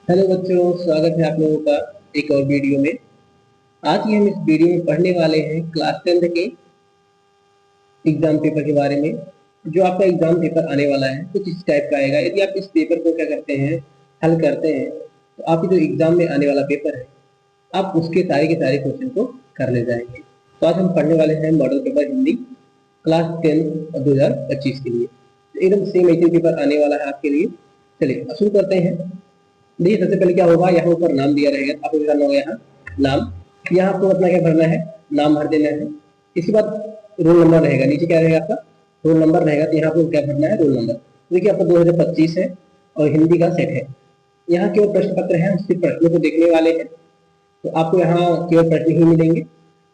Hello बच्चों, स्वागत है आप लोगों का एक और वीडियो में। आज की हम इस वीडियो में पढ़ने वाले हैं क्लास 10 के एग्जाम पेपर के बारे में। जो आपका एग्जाम पेपर आने वाला है कुछ इस टाइप का आएगा। यदि आप इस पेपर को क्या करते हैं, हल करते हैं, तो आपके जो एग्जाम में आने वाला पेपर है आप उसके सारे के सारे क्वेश्चन को कर ले जाएंगे। तो आज हम पढ़ने वाले हैं मॉडल पेपर हिंदी क्लास 10 और 2025 के लिए। तो एकदम सेम ऐसे पेपर आने वाला है आपके लिए। चलिए अब शुरू करते हैं। देखिए सबसे पहले क्या होगा, यहाँ ऊपर नाम दिया रहेगा, आपको क्या करना होगा, यहाँ नाम, यहाँ आपको अपना क्या भरना है, नाम भर देना है। इसके बाद रोल नंबर रहेगा, नीचे क्या रहेगा आपका रोल नंबर रहेगा, तो यहाँ आपको क्या भरना है, रोल नंबर। देखिए आपका 2025 है और हिंदी का सेट है। यहाँ केवल प्रश्न पत्र है, सिर्फ प्रश्नों को देखने वाले हैं, तो आपको यहाँ केवल प्रश्न ही मिलेंगे,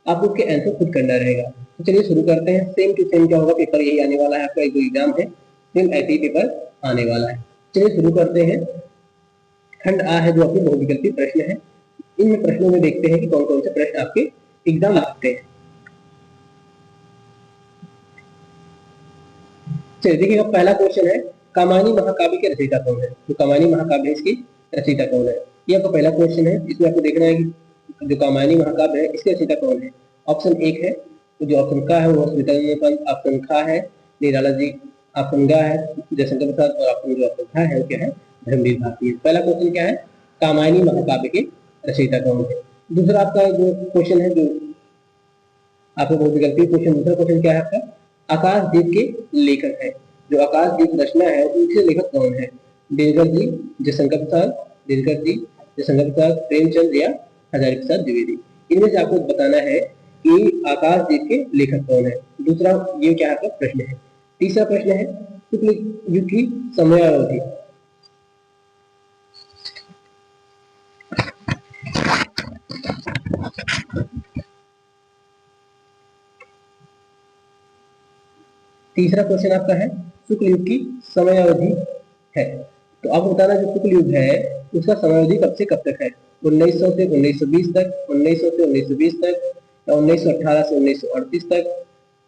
आपको उसके आंसर खुद करना रहेगा। तो चलिए शुरू करते हैं। सेम टू सेम क्या होगा, पेपर यही आने वाला है, आपका जो एग्जाम है सेम ऐसे ही पेपर आने वाला है। चलिए शुरू करते हैं। खंड आ है जो आपके बहुविकल्पी प्रश्न है। इन प्रश्नों में देखते हैं कि कौन कौन से प्रश्न आपके एग्जाम आ सकते हैं। चलिए देखिएगा, पहला क्वेश्चन है कामायनी महाकाव्य के रचयिता कौन है। तो कामायनी महाकाव्य है, इसकी रचयिता कौन है, ये आपका पहला क्वेश्चन है। इसमें आपको देखना है कि जो कामायनी महाकाव्य है इसके रचयिता कौन है। ऑप्शन एक है, तो जो ऑप्शन का है वो स्मिता पंत, ऑप्शन खा है निराला जी, ऑप्शन गा है जयशंकर प्रसाद, और ऑप्शन जो ऑप्शन खा है वो क्या है, धर्मवीर भारती। पहला क्वेश्चन क्या है, कामायनी महाकाव्य के रचयिता कौन है। दूसरा आपका जो क्वेश्चन है, जो आपको बहुविकल्पी क्वेश्चन, दूसरा क्वेश्चन क्या है आपका, आकाशदीप के लेखक है। जो आकाशदीप रचना है उसके लेखक कौन है। दिनकर जी, जयशंकर प्रसाद, दिनकर जी, जयशंकर प्रसाद, प्रेमचंद या हजारी प्रसाद द्विवेदी। इनमें से आपको बताना है कि आकाशदीप के लेखक कौन है। दूसरा ये क्या आपका प्रश्न है। तीसरा प्रश्न है शुक्ल युग की समयावधि। तीसरा क्वेश्चन आपका है शुक्ल युग की समयावधि है। तो आपको बताना जो शुक्ल युग है उसका समयावधि कब से कब तक है। 1900 से 1920 तक, 1900 से 1920 तक, या 1918 से 1938 तक,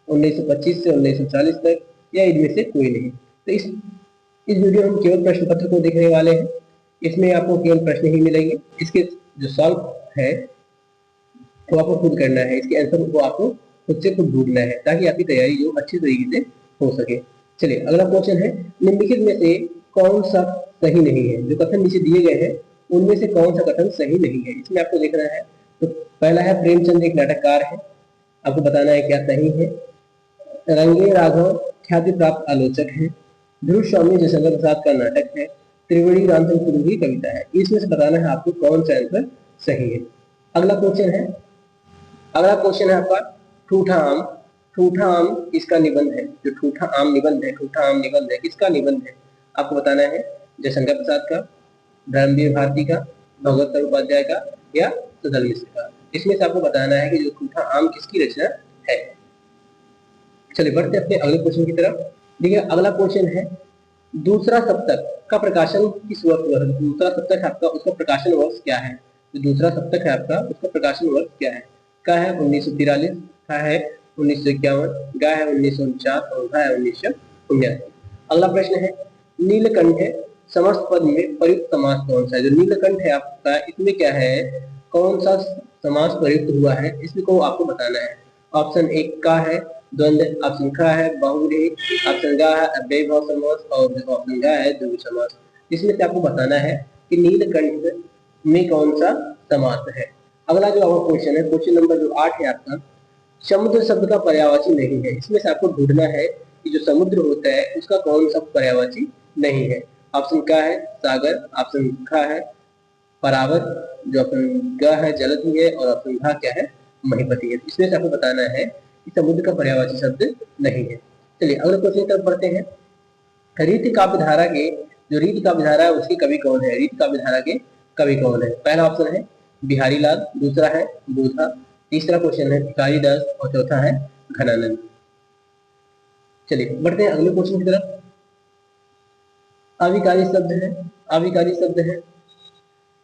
1925 से 1940 तक, या इनमें से कोई नहीं। तो इस वीडियो में हम केवल प्रश्न पत्र को देखने वाले हैं। इसमें आपको केवल प्रश्न ही मिलेंगे, इसके जो सॉल्व है वो आपको खुद करना है, इसके आंसर को आपको खुद से खुद ढूंढना है, ताकि आपकी तैयारी जो अच्छी तरीके से हो सके। चलिए अगला क्वेश्चन है, निम्नलिखित में से कौन सा सही नहीं है। जो कथन नीचे दिए गए हैं उनमें से कौन सा कथन सही नहीं है, इसमें आपको देखना है। तो पहला है प्रेमचंद एक नाटककार है, आपको बताना है क्या सही है। रंगे राघव ख्याति प्राप्त आलोचक है। ध्रुव स्वामी जयशंकर प्रसाद का नाटक है। त्रिवेणी रामचंद्र गुरु की कविता है। इसमें से बताना है आपको कौन सा आंसर सही है। अगला क्वेश्चन है, आपका ठूठा आम। ठूठा आम किसका निबंध है। जो ठूठा आम निबंध है, ठूठा आम निबंध है, किसका निबंध है, आपको बताना है। जयशंकर प्रसाद का, धर्मवीर भारती का, भगवत उपाध्याय का, या सुधल मिश्र का। इसमें से आपको बताना है कि जो ठूठा आम किसकी रचना है। चलिए बढ़ते अपने अगले क्वेश्चन की तरफ। देखिए अगला क्वेश्चन है, दूसरा सप्तक का प्रकाशन किस वर्ष हुआ है। दूसरा सप्तक आपका, उसका प्रकाशन वर्ष क्या है। जो दूसरा सप्तक है आपका उसका प्रकाशन वर्ष क्या है। का है 1943, का है 1951, गा है 1949 और घा है 1979। अगला प्रश्न है, नीलकंठ समस्त पद में प्रयुक्त समास कौन सा है। जो नीलकंठ है आपका इसमें क्या है, कौन सा समास प्रयुक्त हुआ है, इसको आपको बताना है। ऑप्शन एक का है द्वंद्व, ऑप्शन खा है बहुव्रीहि, ऑप्शन गा है अव्ययी भाव समास, और ऑप्शन गा है द्विगु समास। इसमें से आपको बताना है कि नीलकंठ में कौन सा समास है। अगला जो आपका क्वेश्चन है, क्वेश्चन नंबर जो 8 है आपका, समुद्र शब्द का पर्यायवाची नहीं है। इसमें से आपको ढूंढना है कि जो समुद्र होता है उसका कौन सा पर्यायवाची नहीं है। ऑप्शन का है सागर, ऑप्शन खा है परावत, जो ऑप्शन ग है जलधि है, और ऑप्शन घा क्या है, महीपति है। इसमें से आपको बताना है कि समुद्र का पर्यायवाची शब्द नहीं है। चलिए अगले क्वेश्चन की तरफ बढ़ते हैं। रीति काव्य धारा के, जो रीति काव्य धारा है उसके कवि कौन है। रीति काव्य धारा के कवि कौन है। पहला ऑप्शन है बिहारी लाल, दूसरा है बोधा, तीसरा क्वेश्चन है भिखारी दास, और चौथा है घनानंद। चलिए बढ़ते हैं अगले क्वेश्चन की तरफ। अविकारी शब्द है, अविकारी शब्द है।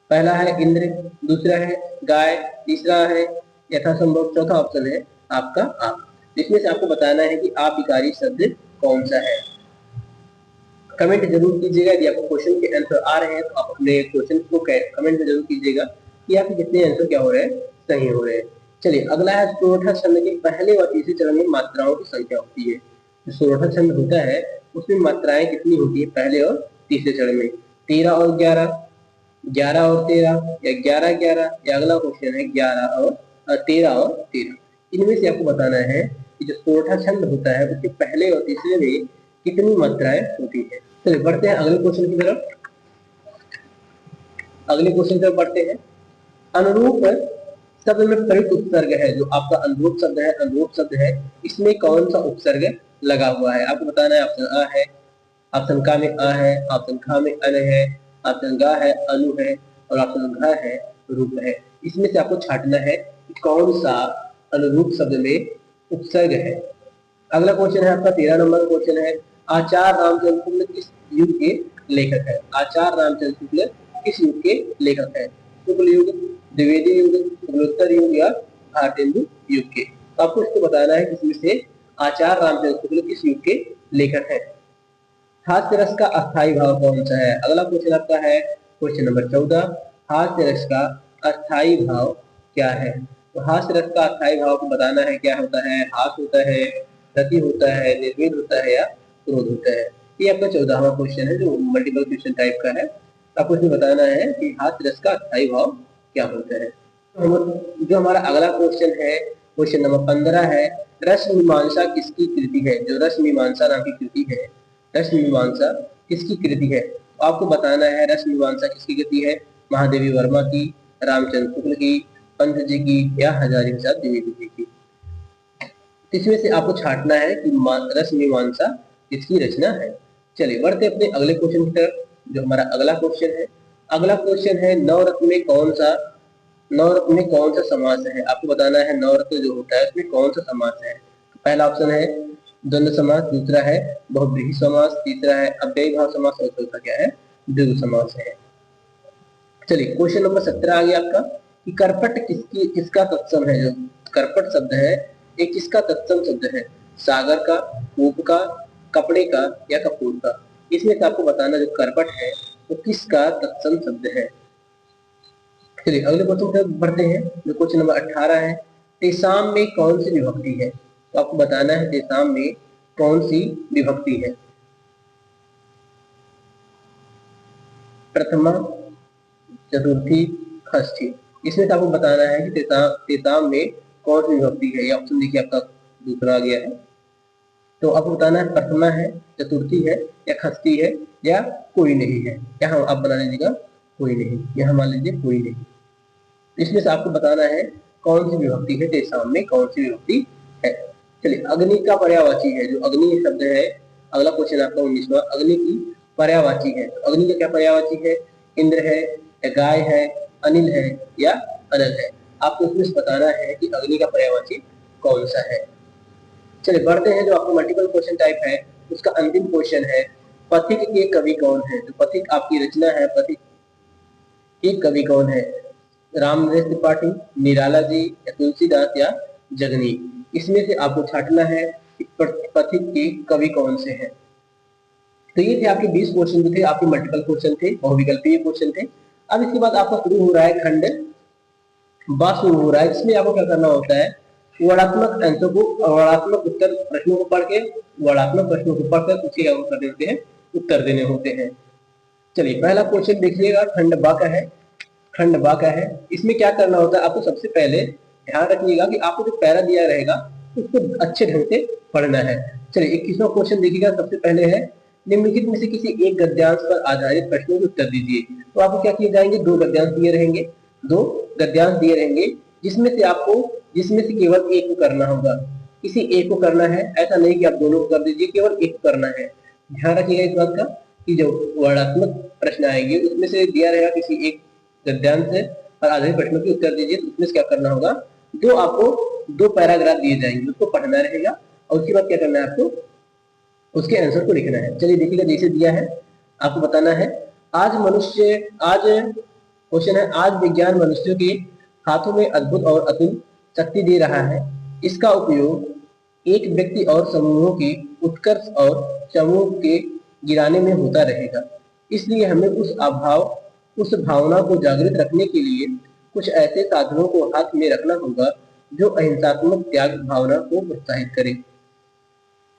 पहला है इंद्र, दूसरा है गाय, तीसरा है यथासंभव, चौथा ऑप्शन है आपका आप। इसमें से आपको बताना है कि अविकारी शब्द कौन सा है। कमेंट जरूर कीजिएगा यदि आपको क्वेश्चन के आंसर आ रहे हैं तो आप अपने क्वेश्चन को कमेंट में जरूर कीजिएगा कि आपके कितने आंसर क्या हो रहे हैं, सही हो रहे हैं। चलिए अगला है सोरठा छंद के पहले और तीसरे चरण में मात्राओं की संख्या होती है। जो सोरठा छंद होता है उसमें मात्राएं कितनी होती है पहले और तीसरे चरण में? 13 और 11, 11 और 13, या 11 11, या अगला क्वेश्चन है 11 और 13 और 13। इनमें से आपको बताना है कि जो सोरठा छंद होता है उसके पहले और तीसरे में कितनी मात्राएं होती है। चलिए बढ़ते हैं अगले क्वेश्चन की तरफ। अगले क्वेश्चन की तरफ बढ़ते हैं। अनुरूप शब्द में प्रयुक्त उपसर्ग है, जो आपका अनुरूप शब्द है, अनुरूप शब्द है, इसमें कौन सा उपसर्ग लगा हुआ है? आपको बताना है। ऑप्शन अ है, ऑप्शन का में अ है, ऑप्शन ख में अन है, ऑप्शन ग है अनु है, और ऑप्शन घ है रूप है। इसमें से आपको छांटना है कि कौन सा अनुरूप शब्द में उपसर्ग है। अगला क्वेश्चन है आपका 13 नंबर क्वेश्चन है, आचार्य रामचंद्र शुक्ल किस युग के लेखक है? आचार्य रामचंद्र शुक्ल किस युग के लेखक है? शुक्ल युग, द्विवेदी युग, शुक्लोत्तर युग, या भारतेंदु युग के? तो आपको इसको बताना है किसमें से आचार्य रामचंद्र शुक्ल किस युग के लेखक है। हास्य रस का अस्थायी भाव कौन सा है? अगला क्वेश्चन आपका है क्वेश्चन नंबर 14, हास्य रस का अस्थायी भाव क्या है? तो हास्य रस का अस्थायी भाव को बताना है क्या होता है। हास होता है, रति होता है, निर्वेद होता है, या क्रोध होता है। ये आपका 14वां क्वेश्चन है जो मल्टीपल क्वेश्चन टाइप का है। आपको इसमें बताना है कि हास्य रस का अस्थायी भाव क्या होता है। जो हमारा अगला क्वेश्चन है क्वेश्चन नंबर 15 है, रस मीमांसा किसकी कृति है? जो रस मीमांसा नाम की कृति है, रस मीमांसा किसकी कृति है? तो आपको बताना है रस मीमांसा किसकी कृति है। महादेवी वर्मा की, रामचंद्र शुक्ल की, पंत जी की, या हजारी प्रसाद द्विवेदी जी की? इसमें से आपको छांटना है कि रस मीमांसा किसकी रचना है। चलिए बढ़ते अपने अगले क्वेश्चन की तरफ। जो हमारा अगला क्वेश्चन है, अगला क्वेश्चन है नवरत्न में कौन सा, नवरत्न में कौन सा समास है? आपको बताना है नवरत्न जो होता है उसमें कौन सा समास है। पहला ऑप्शन है द्वंद्व समास, दूसरा है बहुव्रीहि समास, तीसरा है अव्ययी भाव समास, और चौथा क्या है द्विगु समास है। चलिए क्वेश्चन नंबर 17 आ गया आपका कि करपट किसका तत्सम है? जो करपट शब्द है एक किसका तत्सम शब्द है? सागर का, कूप का, कपड़े का, या कपूर का? इसमें से आपको बताना जो करपट है वो किसका तत्सम शब्द है। चलिए अगले क्वेश्चन पर बढ़ते हैं जो क्वेश्चन नंबर 18 है, तेसाम में कौन सी विभक्ति है? तो आपको बताना है तेसाम में कौन सी विभक्ति है। प्रथमा, चतुर्थी, षष्ठी? इसमें से आपको बताना है कि तेसाम में कौन सी विभक्ति है। ये ऑप्शन देखिए आपका दूसरा आ गया है। तो आपको बताना है प्रथमा है, चतुर्थी है, या षष्ठी है, या कोई नहीं है। यहाँ आप बना लीजिएगा कोई नहीं, यहाँ मान लीजिए कोई नहीं। इसमें से आपको बताना है कौन सी विभक्ति है, तेसाम में कौन सी विभक्ति है। चलिए अग्नि का पर्यायवाची है, जो अग्नि शब्द है, अगला क्वेश्चन आपका 19वां, अग्नि की पर्यायवाची है। तो अग्नि का क्या पर्यायवाची है? इंद्र है, या गाय है, अनिल है, या अनल है? आपको इसमें से बताना है कि अग्नि का पर्यायवाची कौन सा है। चलिए बढ़ते हैं जो आपको मल्टीपल क्वेश्चन टाइप है उसका अंतिम क्वेश्चन है, पथिक के कवि कौन है? जो पथिक आपकी रचना है, पथिक के कवि कौन है? रामनरेश त्रिपाठी, निराला जी, या तुलसीदास, या जगनी? इसमें से आपको छांटना है कि पथिक के कवि कौन से हैं। तो ये थे आपके 20 क्वेश्चन जो थे, आपके मल्टीपल क्वेश्चन थे, बहुविकल्पीय क्वेश्चन थे। अब इसके बाद आपका शुरू हो रहा है खंड बा शुरू हो रहा है, जिसमें आपको क्या करना होता है, वर्णात्मक आंसर को, वर्णात्मक उत्तर प्रश्नों को पढ़ के, वर्णात्मक प्रश्नों को पढ़कर उसके क्या करने होते हैं, उत्तर देने होते हैं। चलिए पहला क्वेश्चन देखिएगा, खंड बा का है। खंड बा का है, इसमें क्या करना होता है, आपको सबसे पहले ध्यान रखिएगा कि आपको जो पैरा दिया रहेगा उसको अच्छे ढंग से पढ़ना है। चलिए 21वां क्वेश्चन देखिएगा, सबसे पहले है निम्नलिखित में से किसी एक गद्यांश पर आधारित प्रश्नों के उत्तर दीजिए। तो आपको क्या किए जाएंगे, दो गद्यांश दिए रहेंगे, दो गद्यांश दिए रहेंगे, जिसमें से केवल एक को करना होगा, किसी एक को करना है, ऐसा नहीं कि आप दोनों को कर दीजिए, केवल एक को करना है। ध्यान रखिएगा इस बात का कि जो वर्णात्मक प्रश्न आएंगे उसमें से दिया रहेगा किसी एक गद्यांश है और आधे प्रश्नों के उत्तर दीजिए। तो उसमें क्या करना होगा, आपको दो पैराग्राफ दिए जाएंगे, उसको पढ़ना रहेगा और उसके बाद क्या करना है, आपको उसके आंसर को लिखना है। चलिए देखिएगा, जैसे दिया है आपको बताना है, आज क्वेश्चन है, आज विज्ञान मनुष्यों के हाथों में अद्भुत और अतुल शक्ति दे रहा है, इसका उपयोग एक व्यक्ति और समूहों के उत्कर्ष और समूह के गिराने में होता रहेगा। इसलिए हमें उस भावना को जागृत रखने के लिए कुछ ऐसे साधनों को हाथ में रखना होगा जो अहिंसात्मक त्याग भावना को प्रोत्साहित करे।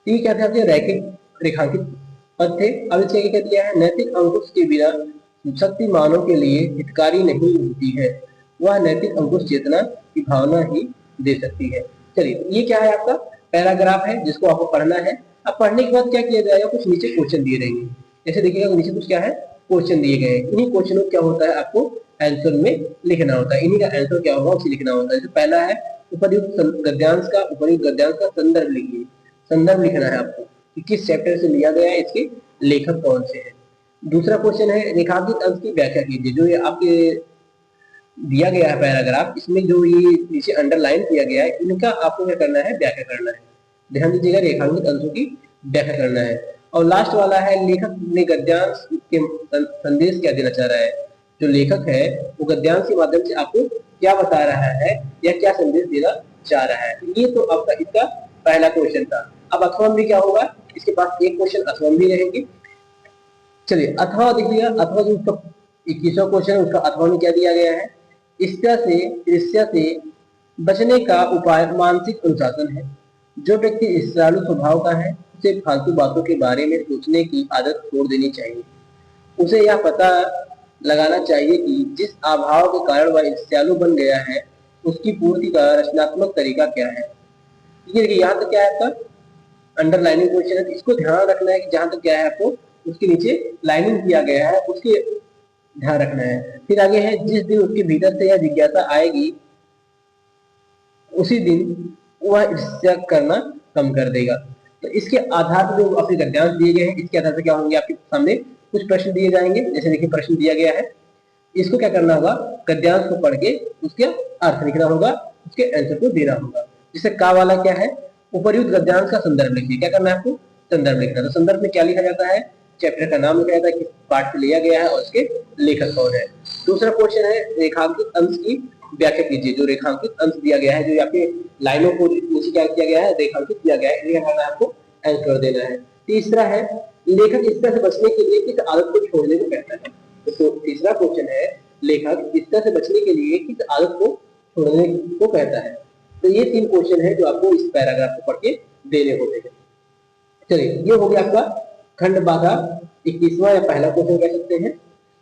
ये क्या था, रैखिक रेखांकित पद थे। अब इसके क्या कह दिया है, नैतिक अंकुश के बिना शक्तिमानों के लिए हितकारी नहीं होती है, वह नैतिक अंकुश चेतना की भावना ही दे सकती है। चलिए, ये क्या है, आपका पैराग्राफ है जिसको आपको पढ़ना है। अब पढ़ने के बाद क्या किया जाएगा, कुछ नीचे क्वेश्चन दिए रहेंगे। जैसे देखिएगा नीचे कुछ क्या है, क्वेश्चन दिए गए हैं। इन्हीं क्वेश्चनों क्या होता है, आपको आंसर में लिखना होता है। इन्हीं का आंसर क्या होगा उसे लिखना होता है। जैसे पहला है उपयुक्त गद्यांश का संदर्भ लिखिए। संदर्भ लिखना है आपको कि किस चैप्टर से लिया गया है, इसके लेखक कौन से हैं। दूसरा क्वेश्चन है रेखांकित अंश की व्याख्या कीजिए। जो ये आपके दिया गया है पैराग्राफ, इसमें जो ये नीचे अंडरलाइन किया गया है, इनका आपको क्या करना है, व्याख्या करना है। ध्यान दीजिएगा, रेखांकित अंशों की व्याख्या करना है। और लास्ट वाला है लेखक ने गद्यांश के संदेश क्या देना चाह रहा है। जो लेखक है वो गद्यांश के माध्यम से आपको क्या बता रहा है या क्या संदेश देना चाह रहा है। ये तो आपका इसका पहला क्वेश्चन था। अब अथवा भी क्या होगा, इसके पास एक क्वेश्चन अथवा भी रहेंगे। चलिए, अथवा देख लिया। अथवा जो उसका 21वां क्वेश्चन है, उसका अथवा में क्या दिया गया है, ईर्ष्या से बचने का उपाय मानसिक अनुशासन है। जो व्यक्ति ईर्ष्यालु स्वभाव का है उसे फालतू बातों के बारे में सोचने की आदत छोड़ देनी चाहिए। उसे यह पता लगाना चाहिए कि जिस अभाव के कारण वह ईर्ष्यालु बन गया है उसकी पूर्ति का रचनात्मक तरीका क्या है। ये देखिए, यहाँ तक क्या है आपका अंडरलाइनिंग क्वेश्चन है। इसको ध्यान रखना है कि जहां तक क्या है आपको उसके नीचे लाइनिंग किया गया है उसके ध्यान रखना है। फिर आगे है, जिस दिन उसके भीतर से यह जिज्ञासा आएगी उसी दिन वह ईर्ष्या करना कम कर देगा। तो इसके आधार पर जो आपके गद्यांश दिए गए हैं, इसके आधार पर क्या होंगे, आपके सामने कुछ प्रश्न दिए जाएंगे। जैसे देखिए, प्रश्न दिया गया है, इसको क्या करना होगा, गद्यांश को पढ़ के उसके अर्थ लिखना होगा, उसके आंसर को देना होगा। जैसे का वाला क्या है, उपर्युक्त गद्यांश का संदर्भ लिखिए। क्या करना है आपको, संदर्भ लिखना। तो संदर्भ में क्या लिखा जाता है, चैप्टर का नाम लिखा जाता है, किस पाठ से लिया गया है और उसके लेखक कौन है। दूसरा क्वेश्चन है रेखांकित अंश की व्याख्या कीजिए। जो रेखांकित अंश दिया गया है, जो आपके लाइनों को नीचे क्या किया गया है, रेखांकित किया गया है, इन्हें आपको आंसर देना है। तीसरा है लेखक इस तरह से बचने के लिए किस आदत को छोड़ने को कहता है। तो तीसरा क्वेश्चन है लेखक इस तरह से बचने के लिए किस आदत को छोड़ने को कहता है। तो ये 3 क्वेश्चन है जो आपको इस पैराग्राफ को पढ़ के देने होते हैं। चलिए, ये हो गया आपका खंड बा का 21वां या पहला क्वेश्चन कह सकते हैं।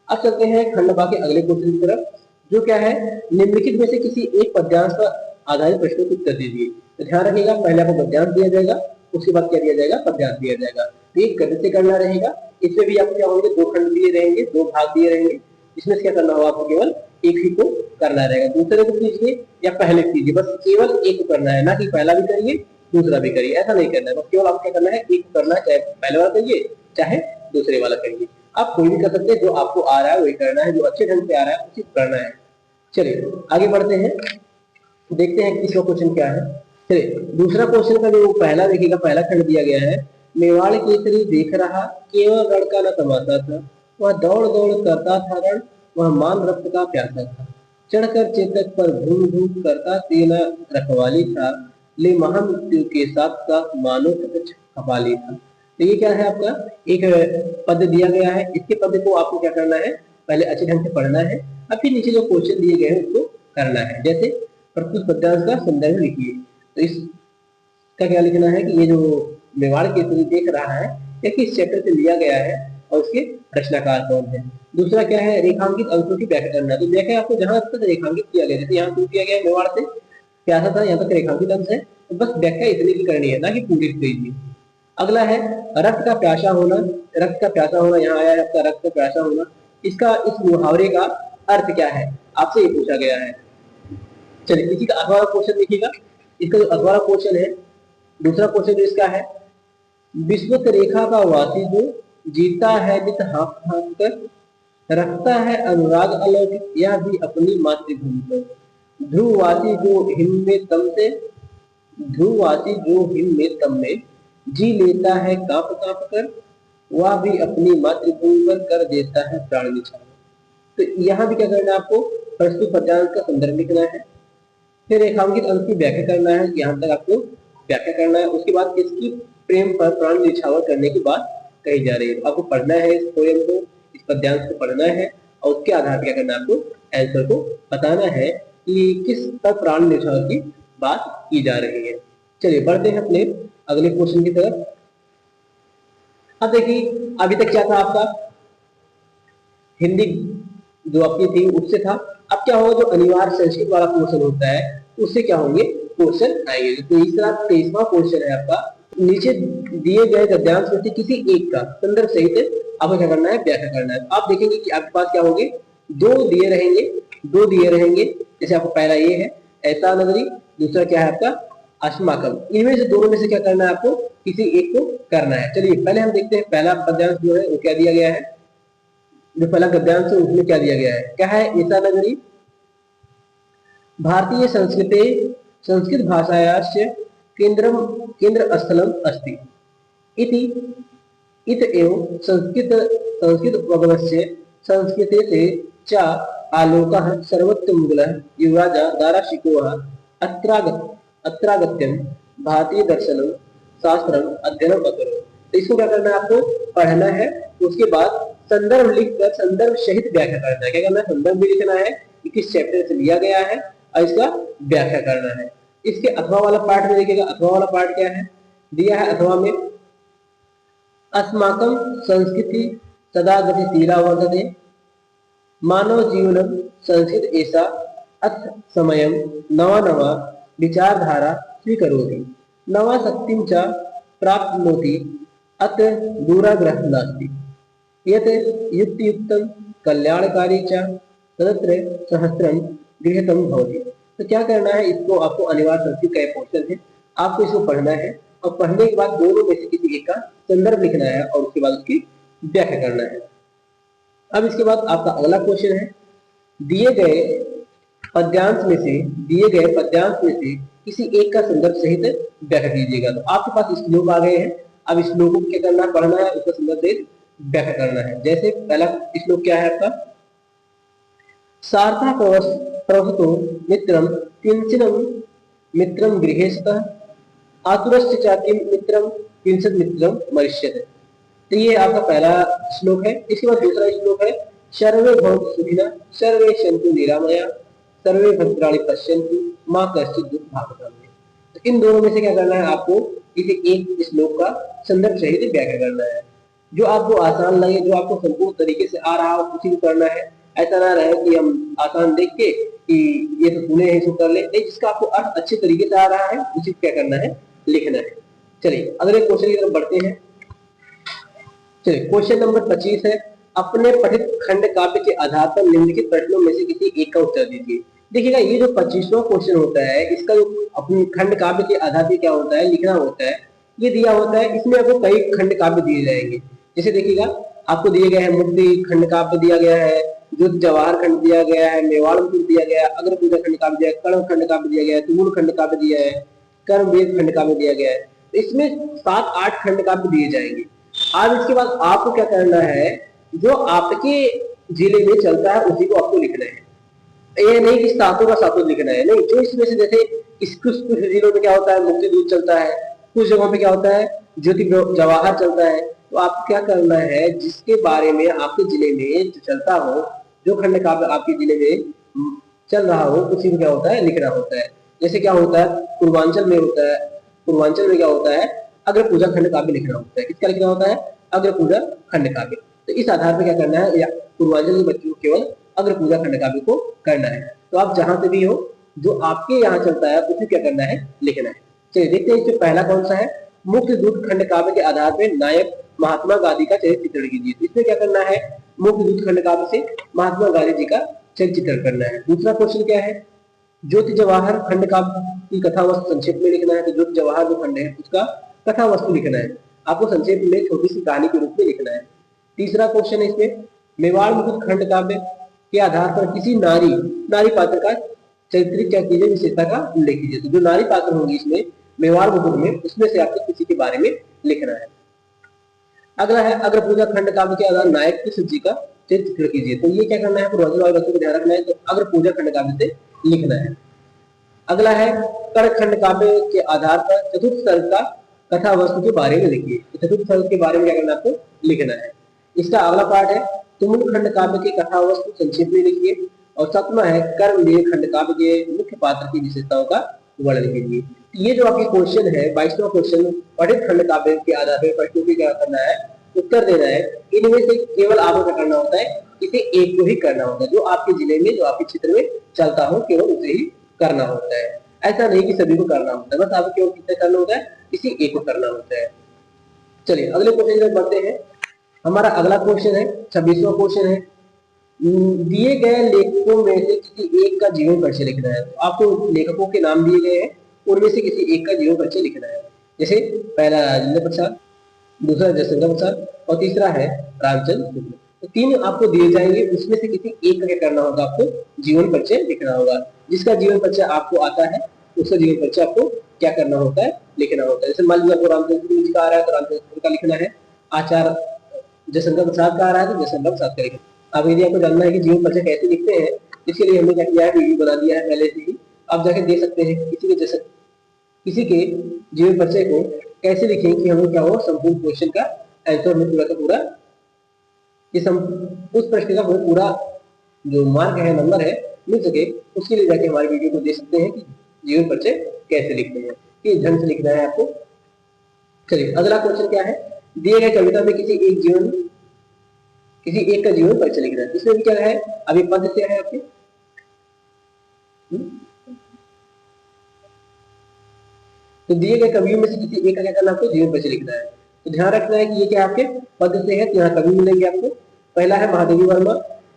अब चलते हैं खंड बा के अगले क्वेश्चन की तरफ, जो क्या है, निम्नलिखित में से किसी एक पद्यांश पर आधारित प्रश्नों को उत्तर दीजिए। तो ध्यान रखिएगा, पहले आपको पद्यांश दिया जाएगा, उसके बाद क्या दिया जाएगा, पद्यांश दिया जाएगा। तो ये गद्य से करना रहेगा। इसमें भी आपको क्या होंगे, 2 खंड दिए रहेंगे, 2 भाग दिए रहेंगे। इसमें से क्या करना होगा, आपको केवल एक ही को करना रहेगा। दूसरे को कीजिए या पहले कीजिए, बस केवल एक को करना है, ना कि पहला भी करिए दूसरा भी करिए, ऐसा नहीं करना है। बस केवल आपको क्या करना है, एक करना है, चाहे पहले वाला करिए चाहे दूसरे वाला करिए। आप कोई भी कर सकते हैं, जो आपको आ रहा है वही करना है, जो अच्छे ढंग से आ रहा है उसी करना है। चलिए आगे बढ़ते हैं, देखते हैं किसका क्वेश्चन क्या है। चलिए, दूसरा क्वेश्चन का जो पहला देखिएगा, पहला खंड दिया गया है, मेवाड़ केसरी देख रहा केवल रण का न तमाशा था, वह दौड़ दौड़ करता था रण, वह मान रक्त का प्यासा था, चढ़कर चेतक पर घूम घूम करता सेना रखवाली था, ले महामृत्यु के साथ साथ मानो खपाली था। तो ये क्या है, आपका एक पद दिया गया है। इसके पद को आपको क्या करना है, पहले अच्छे ढंग से पढ़ना है, अब फिर नीचे जो क्वेश्चन दिए गए हैं उसको करना है। जैसे प्रस्तुत पद्यांश का संदर्भ लिखिए। तो इसका क्या लिखना है कि ये जो मेवाड़ केसरी देख रहा है ये किस चैप्टर से लिया गया है और उसके रचनाकार कौन है। दूसरा क्या है, रेखांकित अंशों की व्याख्या करना। तो व्याख्या आपको जहां तक रेखांकित किया गया, जैसे यहाँ शुरू किया गया मेवाड़ से प्यासा था, यहाँ तक रेखांकित अंश है, तो बस व्याख्या इतनी की करनी है, ना कि पूरी कीजिए। अगला है रक्त का प्यासा होना। रक्त का प्यासा होना यहाँ आया है, आपका रक्त का प्यासा होना। इसका इस मुहावरे का अर्थ क्या है, आपसे ये पूछा गया है। चलिए, इसी का अगला क्वेश्चन देखिएगा। इसका जो अगला क्वेश्चन है, दूसरा क्वेश्चन जो इसका है, विश्वत रेखा का वासी जो जीता है नित हाँफ हाँफ कर, रखता है अनुराग अलौकिक यह भी अपनी मातृभूमि पर, ध्रुववासी जो हिम में तम से, ध्रुववासी जो हिम में तम में जी लेता है कांप कांप कर, वह भी अपनी मातृभूमि पर कर देता है प्राण निछावर। तो यहाँ भी क्या करना है, आपको प्रस्तुत पद्यांश का संदर्भ लिखना है, फिर रेखांकित अंश की व्याख्या करना है, यहाँ तक आपको व्याख्या करना है। उसके बाद इसकी प्रेम पर प्राण निछावर करने के बाद कही जा रही है। तो आपको पढ़ना है इस पोएम को, इस पद्यांश को पढ़ना है और उसके आधार पर क्या करना है, आपको आंसर को बताना है कि किस पर प्राण न्यौछावर की बात की जा रही है। चलिए बढ़ते हैं अपने अगले क्वेश्चन की तरफ। अब देखिए अभी तक क्या था आपका, हिंदी जो आपकी थी उससे था। अब क्या होगा, जो अनिवार्य संस्कृत वाला क्वेश्चन होता है उससे क्या होंगे क्वेश्चन आएंगे। तो तीसरा 23वां क्वेश्चन है आपका, नीचे दिए गए गद्यांश में से किसी एक का संदर्भ सहित आपको क्या करना है, व्याख्या करना है। तो आप देखेंगे कि आपके पास क्या होंगे, दो दिए रहेंगे। जैसे आपको पहला ये है ऐसा नगरी, दूसरा क्या है आपका अस्माकम। इनमें से दोनों में से क्या करना है, आपको किसी एक को करना है। चलिए पहले हम देखते हैं पहला पद्यांश जो है वो क्या दिया गया है। जो पहला गद्यांश है उसमें क्या दिया गया है, क्या है, ऐसा नगरी भारतीय संस्कृते संस्कृत भाषायास्य केंद्र स्थलम अस्ति इति इत एव संस्कृत वगवस्य संस्कृते से च आलोकः सर्वोत्तमूलः युवराजा दाराशिकोः अत्रागत्यं भारतीय दर्शनम शास्त्रम अध्ययनम अकरोत्। तो इसको क्या करना है, आपको पढ़ना है, उसके बाद संदर्भ लिखकर संदर्भ सहित व्याख्या करना है। क्या करना है, संदर्भ भी लिखना है कि किस चैप्टर से लिया गया है और इसका व्याख्या करना है। इसके अथवा वाला पार्ट में देखिएगा, अथवा वाला पार्ट क्या है दिया है, अथवा में अस्माकं संस्कृति सदा गतिशीला वर्तते मानव जीवनं संस्कृत ऐसा अथ समयं नवा विचारधारा स्वीकरोति नवा शक्तिं च प्राप्नोति अत्र दूराग्रह नास्ति यत् युक्तियुक्तं कल्याणकारी च तदत्र सहस्रम गृहतम भवति। तो क्या करना है, इसको आपको अनिवार्य संस्कृत का पोर्शन है, आपको इसको पढ़ना है और पढ़ने के बाद दोनों में से किसी एक का संदर्भ लिखना है और उसके बाद उसकी व्याख्या करना है। अब इसके बाद आपका अगला क्वेश्चन है, दिए गए पद्यांश में से किसी एक का संदर्भ सहित व्याख्या कीजिएगा। तो आपके पास श्लोक आ गए हैं, अब श्लोक को क्या करना है, पढ़ना है, उसका संदर्भ सहित व्याख्या करना है। जैसे पहला श्लोक क्या है आपका, सार्था प्रवसतो मित्रम किंचनम मित्रम गृहेशतः आतुरस्य चाकिम मित्रम किंचित मित्रम मरिष्यते। तो ये आपका पहला श्लोक है। इसके बाद दूसरा श्लोक है, सर्वे भवन्तु सुखिनः सर्वे सन्तु निरामया सर्वे भद्राणि पश्यन्तु मां कश्चित् दुःखभाग् भवेत्। तो इन दोनों में से क्या करना है, आपको किसी एक श्लोक का संदर्भ सहित व्याख्या करना है। जो आपको आसान लगे, जो आपको संपूर्ण तरीके से आ रहा हो उसी को करना है। ऐसा ना रहे कि हम आसान देख के कि ये तो सुने हैं इसको कर ले, नहीं, जिसका आपको अर्थ अच्छे तरीके से आ रहा है उसी को क्या करना है, लिखना है। चलिए अगले क्वेश्चन की तरफ बढ़ते हैं। चलिए क्वेश्चन नंबर 25 है, अपने पठित खंड काव्य के आधार पर निम्नलिखित प्रश्नों में से किसी एक का उत्तर दीजिए। देखिएगा ये जो 25वां क्वेश्चन होता है, इसका जो अपने खंड काव्य के आधार पर क्या होता है, लिखना होता है, ये दिया होता है। इसमें आपको कई खंड काव्य दिए जाएंगे। जैसे देखिएगा आपको दिए गए हैं, मुक्ति खंड काव्य दिया गया है, युद्ध जवाहर खंड दिया गया है, मेवाड़ मुकुट दिया गया है, अग्र पूजा खंड काव्य दिया है, कर्ण खंड काव्य दिया गया है, तुमुल खंड काव्य दिया है, कर्म वेद खंड काव्य दिया गया है। तो इसमें 7-8 खंड काव्य दिए जाएंगे। अब इसके बाद आपको क्या करना है, जो आपके जिले में चलता है उसी को आपको लिखना है। ये नहीं कि सातों का सातों लिखना है, नहीं, जो इसमें से जैसे कुछ जिलों में क्या होता है, मुक्ति दूत चलता है, कुछ जगहों पे क्या होता है, ज्योति जवाहर चलता है। तो आप क्या करना है, जिसके बारे में आपके जिले में चलता हो, जो खंड काव्य आपके जिले में चल रहा हो उसी को क्या होता है, लिखना होता है। जैसे क्या होता है, पूर्वांचल में क्या होता है, अग्र पूजा खंड काव्य लिखना होता है। किसका लिखना होता है, अग्र पूजा खंड काव्य। तो इस आधार पर क्या करना है, या पूर्वांचल के बच्चों को केवल अग्र पूजा खंड काव्य को करना है। तो आप जहां से भी हो, जो आपके यहाँ चलता है उसे क्या करना है, लिखना है। चलिए देखते हैं इसमें पहला कौन सा है, मुक्ति दूत खंड काव्य के आधार पर नायक महात्मा गांधी का चरित्र चित्रण कीजिए। तो इसमें क्या करना है, मुक्ति दूत खंड काव्य से महात्मा गांधी जी का चरित्र चित्रण करना है। दूसरा क्वेश्चन क्या है, ज्योति जवाहर खंड काव्य की कथा वस्तु संक्षेप में लिखना है। तो ज्योति जवाहर जो खंड है उसका कथा वस्तु लिखना है, आपको संक्षेप में छोटी सी कहानी के रूप में लिखना है। तीसरा क्वेश्चन है इसमें, मेवाड़ मुकुट खंड काव्य के आधार पर किसी नारी पात्र का चरित्र क्या कीजिए, विशेषता का उल्लेख कीजिए। तो जो नारी पात्र होंगी इसमें मेवाड़ मुकुट में, उसमें से आपको किसी के बारे में लिखना है। अगला है, अग्र पूजा खंड काव्य के आधार नायक की सब्जी का चित्र कीजिए। तो ये क्या करना है, पूर्वांचल वाले बच्चों को ध्यान रखना है, तो अग्र पूजा खंड काव्य से लिखना है। अगला है, कर्ण खंड काव्य के आधार पर चतुर्थ सर्ग का कथा वस्तु के बारे में लिखिए। तो चतुर्थ सर्ग के बारे में क्या करना है आपको लिखना है। इसका अगला पार्ट है तुमुल खंड काव्य की कथा वस्तु संक्षेप में लिखिए। और सातवां है कर्मवीर खंड काव्य के मुख्य पात्र की विशेषताओं का वर्णन कीजिए। ये जो आपके क्वेश्चन है 22वां क्वेश्चन पठित खंड काव्य के आधार पर प्रश्नों की क्या करना है उत्तर देना है। इनमें से केवल आपको क्या करना होता है किसी एक को ही करना होता है, जो आपके जिले में जो आपके क्षेत्र में चलता हो केवल उसे ही करना होता है। ऐसा नहीं कि सभी को करना होता है, बस आपको केवल कितने करना होता है किसी एक को करना होता है। चलिए अगले क्वेश्चन में बढ़ते हैं। हमारा अगला क्वेश्चन है 26वां क्वेश्चन है दिए गए लेखकों में से किसी एक का जीवन परिचय लिखना है। तो आपको लेखकों के नाम दिए गए हैं, उनमें से किसी एक का जीवन परिचय लिखना है। जैसे पहला राजेंद्र प्रसाद, दूसरा जयशंकर प्रसाद और तीसरा है रामचंद्र शुक्ल। तो तीन आपको दिए जाएंगे, उसमें से किसी एक का क्या करना होगा आपको जीवन परिचय लिखना होगा। जिसका जीवन परिचय आपको आता है उसका जीवन परिचय आपको क्या करना होता है लिखना होता है। जैसे मान लीजिए आपको रामचंद्र शुक्ल जी का आ रहा है तो रामचंद्र शुक्ल का लिखना है। आचार्य जयशंकर प्रसाद का आ रहा है तो जयशंकर प्रसाद का लिखना। अब यदि आपको जानना है कि जीवन परिचय कैसे लिखते हैं, इसके लिए हमने क्या किया है वीडियो बना दिया है पहले से ही, आप जाके देख सकते हैं किसी के जीवन परिचय को कैसे लिखें कि हमें क्या हो संपूर्ण क्वेश्चन का आंसर में पूरा का पूरा उस प्रश्न का पूरा जो मार्क है नंबर है मिल सके। उसके लिए जाके हमारे वीडियो को देख सकते हैं कि जीवन परिचय कैसे लिखते हैं, किस ढंग से लिखना है आपको। चलिए अगला क्वेश्चन क्या है दिए गए कविता में किसी एक का जीवन परिचय लिखना है। इसमें भी क्या है अभी पद से है आपके तो दिए गए कवियों में से किसी एक का क्या करना आपको जीवन परिचय लिखना है। तो ध्यान रखना है कि ये क्या आपके पद से है, तो यहाँ कवि मिलेंगे आपको। पहला है महादेवी वर्मा,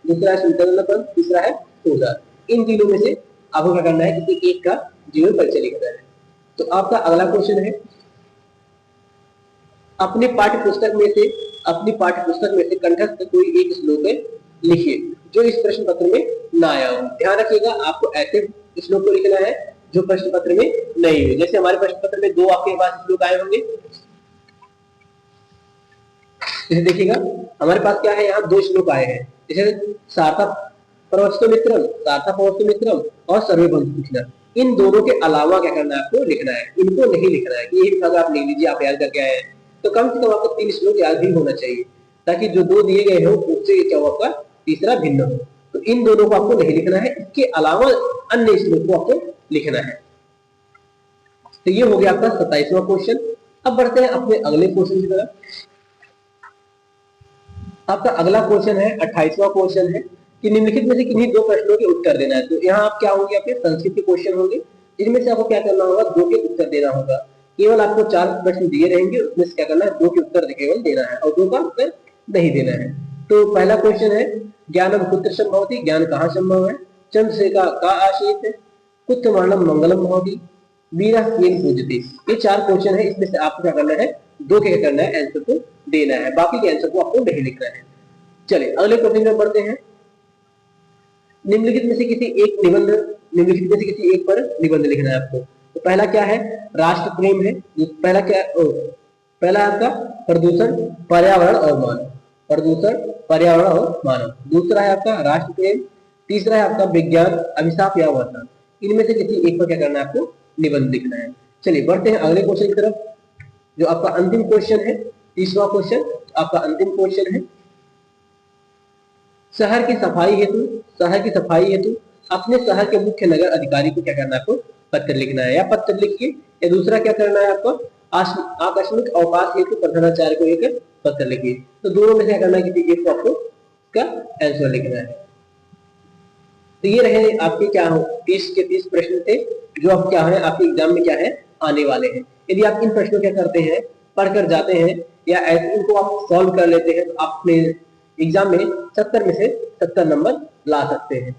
दूसरा है सुल्तान पंत, तीसरा है तुलसीदास। इन तीनों में से आपको क्या करना है किसी एक का जीवन परिचय लिखना है। तो आपका अगला क्वेश्चन है अपनी पाठ्य पुस्तक में से कंठस्थ कोई एक श्लोक लिखिए जो इस प्रश्न पत्र में ना आया हो। ध्यान रखिएगा आपको ऐसे श्लोक को लिखना है जो प्रश्न पत्र में नहीं हुए। जैसे हमारे प्रश्न पत्र में दो आपके पास श्लोक आए होंगे, जैसे देखिएगा हमारे पास क्या है यहाँ दो श्लोक आए हैं। जैसे सार्था प्रवस्तु मित्रम और सर्वे बंधु पूछना। इन दोनों के अलावा क्या करना है आपको लिखना है, इनको नहीं लिखना है कि ये अगर आप लिख लीजिए आप याद करके आए हैं तो कम से कम आपको 3 श्लोक याद भी होना चाहिए ताकि जो दो दिए गए हो उससे क्या आपका तीसरा भिन्न हो। तो इन दोनों को आपको नहीं लिखना है, इसके अलावा अन्य श्लोक को आपको लिखना है। तो ये हो गया आपका 27वां क्वेश्चन। अब बढ़ते हैं अपने अगले क्वेश्चन की तरफ। आपका अगला क्वेश्चन है 28वां क्वेश्चन है कि निम्नलिखित में से किन्हीं दो प्रश्नों के उत्तर देना है। तो यहाँ आप क्या होंगे आपके संस्कृत के क्वेश्चन होंगे, जिनमें से आपको क्या करना होगा दो के उत्तर देना होगा। केवल आपको 4 प्रश्न दिए रहेंगे, उसमें से क्या करना है दो के उत्तर केवल देना है और दो का उत्तर नहीं देना है। तो पहला क्वेश्चन है ज्ञानम कुत्र संभवति, ज्ञान कहाँ संभव है। चंद्रशेखा का आशीत है, कुत्र मरणम मंगलम भवति, वीरा केन पूजते। ये 4 क्वेश्चन है, इसमें से आपको क्या करना है दो के करना है आंसर को देना है, बाकी के आंसर को आपको नहीं लिखना है। चलिए अगले क्वेश्चन में बढ़ते हैं। निम्नलिखित में से किसी एक पर निबंध लिखना है आपको। तो पहला क्या है राष्ट्र प्रेम है। पहला आपका प्रदूषण पर्यावरण और मानव। दूसरा है आपका राष्ट्र प्रेम। तीसरा है आपका विज्ञान अभिशाप या वर्तन। इनमें से किसी एक पर क्या करना है आपको निबंध लिखना है। चलिए बढ़ते हैं अगले क्वेश्चन की तरफ जो आपका अंतिम क्वेश्चन है 30वां क्वेश्चन। आपका अंतिम क्वेश्चन है शहर की सफाई हेतु अपने शहर के मुख्य नगर अधिकारी को क्या करना है आपको पत्र लिखना है। या पत्र लिखिए या दूसरा क्या करना है आपको आकस्मिक अवकाश हेतु प्रधानाचार्य को एक पत्र लिखिए। तो दोनों में क्या करना है किसी एक को आपको इसका आंसर लिखना है। तो ये रहे आपके क्या हो 30 के 30 प्रश्न थे जो आप क्या है आपके एग्जाम में क्या है आने वाले हैं। यदि आप इन प्रश्नों क्या करते हैं पढ़कर जाते हैं या ऐसे इनको आप सॉल्व कर लेते हैं तो आप अपने एग्जाम में 70 में से 70 नंबर ला सकते हैं।